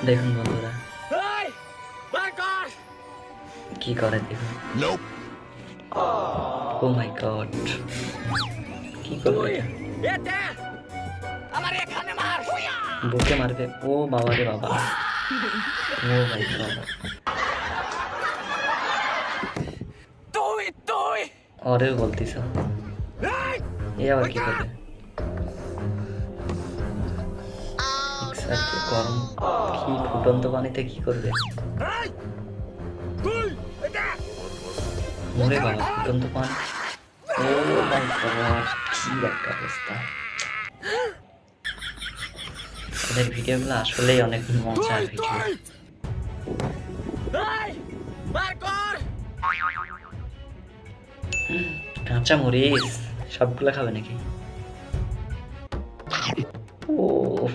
দেখুন বন্ধুরা কি করে দেখুন। ও মাই গড, কি করবে এটা? বুকে মারবে। ও বাবা রে বাবা, ও মাই গড। ওরেও বলতিস এ আবার কি করবে? গরম কি ফুটন্ত পানিতে কি করবে? ওরে বাবা, ফুটন্ত পানি। ও মাই গড, কি একটা অবস্থা। ওদের ভিডিওগুলো আসলেই অনেক মজার ভিডিও। কাঁচা মরিচ সবগুলা খাবে নাকি?